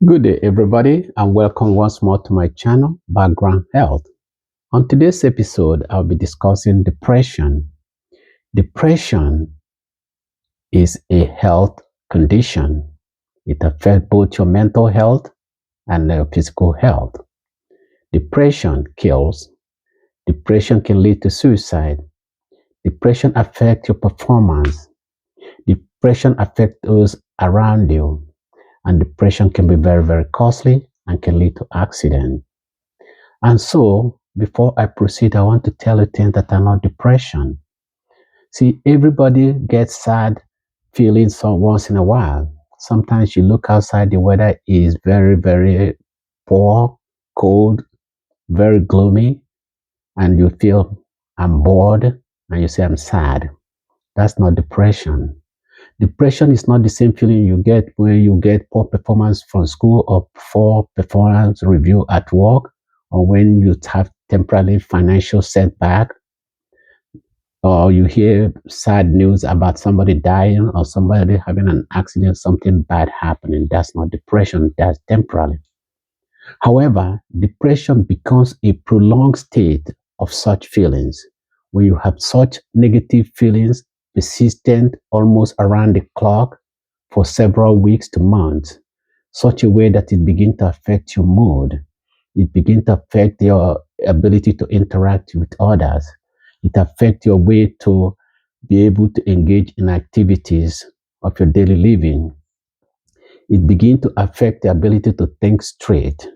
Good day, everybody, and welcome once more to my channel, Background Health. On today's episode, I'll be discussing depression. Depression is a health condition. It affects both your mental health and your physical health. Depression kills. Depression can lead to suicide. Depression affects your performance. Depression affects those around you. And depression can be very, very costly and can lead to accident. And so, before I proceed, I want to tell you things that are not depression. See, everybody gets sad feelings once in a while. Sometimes you look outside, the weather is very, very poor, cold, very gloomy, and you feel, I'm bored, and you say, I'm sad. That's not depression. Depression is not the same feeling you get when you get poor performance from school or poor performance review at work or when you have temporary financial setback or you hear sad news about somebody dying or somebody having an accident, something bad happening. That's not depression, that's temporary. However, depression becomes a prolonged state of such feelings. When you have such negative feelings persistent almost around the clock for several weeks to months, such a way that it begins to affect your mood. It begins to affect your ability to interact with others. It affects your way to be able to engage in activities of your daily living. It begins to affect the ability to think straight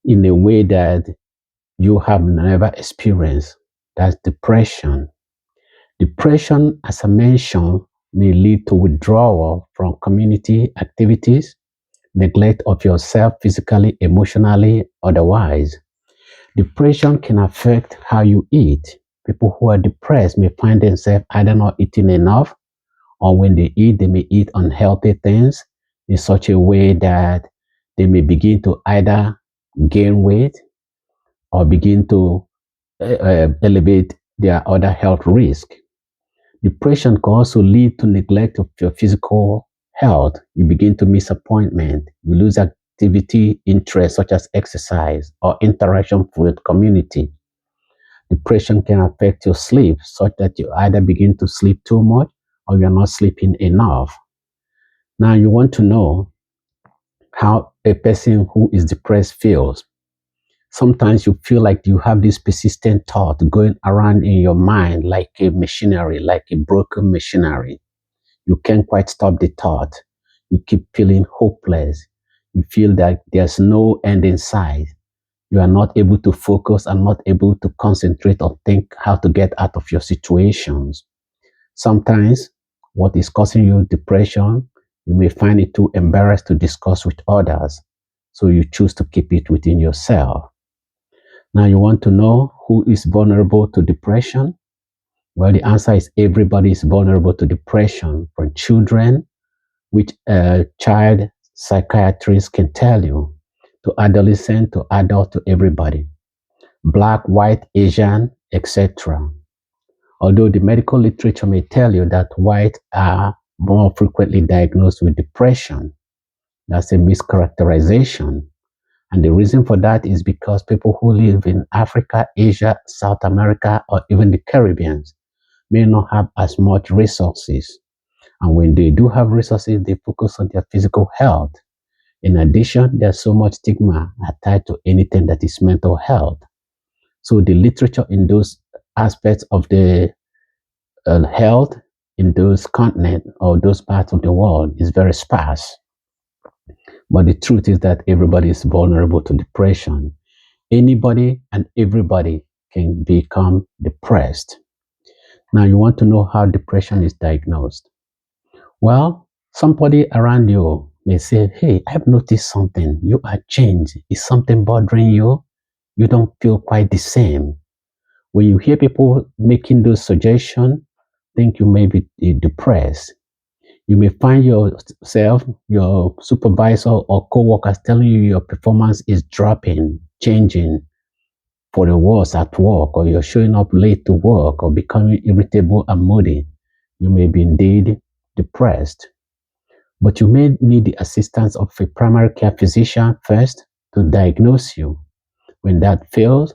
in a way that you have never experienced. That's depression. Depression, as I mentioned, may lead to withdrawal from community activities, neglect of yourself physically, emotionally, otherwise. Depression can affect how you eat. People who are depressed may find themselves either not eating enough, or when they eat, they may eat unhealthy things in such a way that they may begin to either gain weight or begin to elevate their other health risk. Depression can also lead to neglect of your physical health. You begin to miss appointment. You lose activity, interest such as exercise or interaction with community. Depression can affect your sleep such that you either begin to sleep too much or you're not sleeping enough. Now you want to know how a person who is depressed feels. Sometimes you feel like you have this persistent thought going around in your mind like a machinery, like a broken machinery. You can't quite stop the thought. You keep feeling hopeless. You feel that there's no end in sight. You are not able to focus and not able to concentrate or think how to get out of your situations. Sometimes what is causing you depression, you may find it too embarrassed to discuss with others. So you choose to keep it within yourself. Now you want to know who is vulnerable to depression? Well, the answer is everybody is vulnerable to depression, from children, which child psychiatrists can tell you, to adolescent, to adult, to everybody, black, white, Asian, etc. Although the medical literature may tell you that white are more frequently diagnosed with depression, that's a mischaracterization. And the reason for that is because people who live in Africa, Asia, South America, or even the Caribbean may not have as much resources. And when they do have resources, they focus on their physical health. In addition, there's so much stigma attached to anything that is mental health. So the literature in those aspects of the health in those continents or those parts of the world is very sparse. But the truth is that everybody is vulnerable to depression. Anybody and everybody can become depressed. Now, you want to know how depression is diagnosed. Well, somebody around you may say, hey, I've noticed something. You are changed. Is something bothering you? You don't feel quite the same. When you hear people making those suggestions, think you may be depressed. You may find yourself, your supervisor or co-workers telling you your performance is dropping, changing for the worse at work, or you're showing up late to work or becoming irritable and moody. You may be indeed depressed. But you may need the assistance of a primary care physician first to diagnose you. When that fails,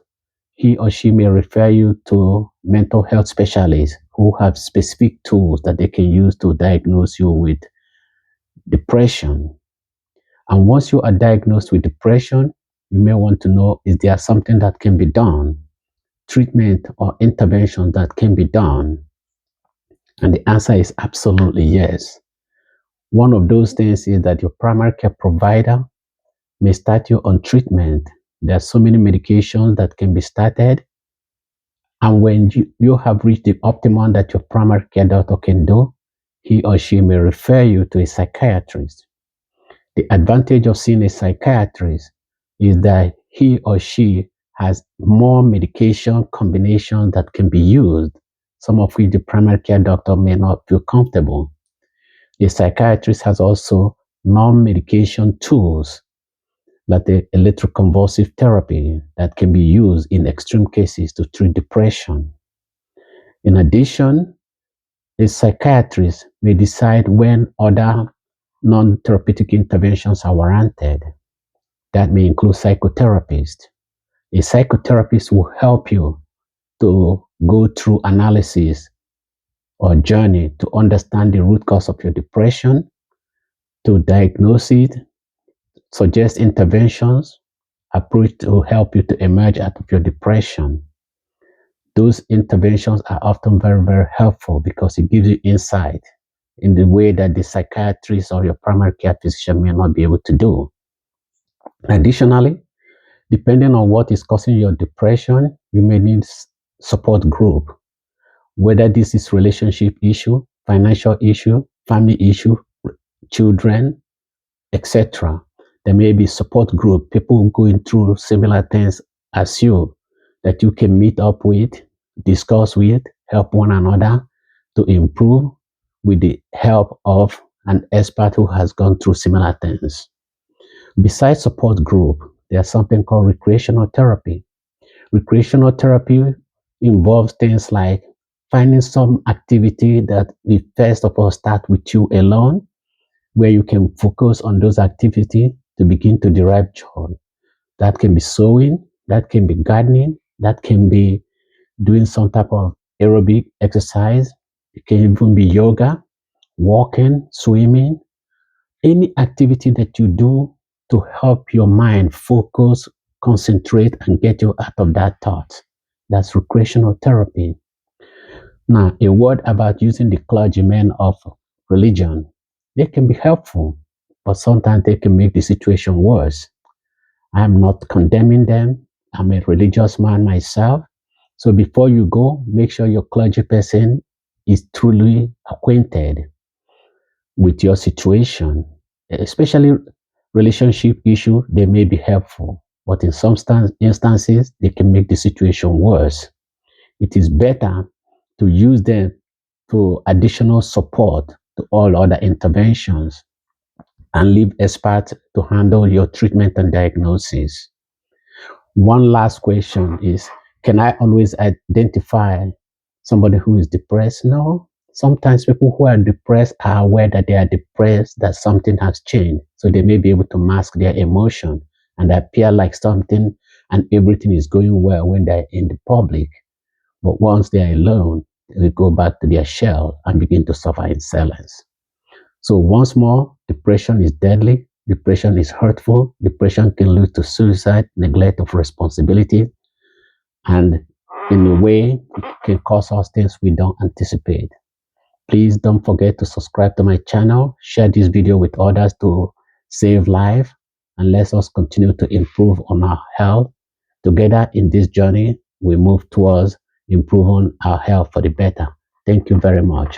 he or she may refer you to mental health specialists who have specific tools that they can use to diagnose you with depression. And once you are diagnosed with depression, you may want to know, is there something that can be done? Treatment or intervention that can be done? And the answer is absolutely yes. One of those things is that your primary care provider may start you on treatment. There are so many medications that can be started. And when you have reached the optimum that your primary care doctor can do, he or she may refer you to a psychiatrist. The advantage of seeing a psychiatrist is that he or she has more medication combinations that can be used, some of which the primary care doctor may not feel comfortable. The psychiatrist has also non-medication tools like the electroconvulsive therapy that can be used in extreme cases to treat depression. In addition, a psychiatrist may decide when other non-therapeutic interventions are warranted. That may include psychotherapists. A psychotherapist will help you to go through analysis or journey to understand the root cause of your depression, to diagnose it, suggest interventions, approach to help you to emerge out of your depression. Those interventions are often very, very helpful because it gives you insight in the way that the psychiatrist or your primary care physician may not be able to do. Additionally, depending on what is causing your depression, you may need support group, whether this is relationship issue, financial issue, family issue, children, etc. There may be support group, people going through similar things as you, that you can meet up with, discuss with, help one another to improve with the help of an expert who has gone through similar things. Besides support group, there's something called recreational therapy. Recreational therapy involves things like finding some activity that will first of all start with you alone, where you can focus on those activities to begin to derive joy. That can be sewing, that can be gardening, that can be doing some type of aerobic exercise. It can even be yoga, walking, swimming, any activity that you do to help your mind focus, concentrate, and get you out of that thought. That's recreational therapy. Now, a word about using the clergymen of religion. They can be helpful, but sometimes they can make the situation worse. I'm not condemning them. I'm a religious man myself. So before you go, make sure your clergy person is truly acquainted with your situation, especially relationship issue. They may be helpful, but in some instances, they can make the situation worse. It is better to use them for additional support to all other interventions and leave experts to handle your treatment and diagnosis. One last question is, can I always identify somebody who is depressed? No. Sometimes people who are depressed are aware that they are depressed, that something has changed. So they may be able to mask their emotion and appear like something and everything is going well when they're in the public. But once they are alone, they go back to their shell and begin to suffer in silence. So once more, depression is deadly. Depression is hurtful. Depression can lead to suicide, neglect of responsibility, and in a way, it can cause us things we don't anticipate. Please don't forget to subscribe to my channel, share this video with others to save life, and let us continue to improve on our health. Together in this journey, we move towards improving our health for the better. Thank you very much.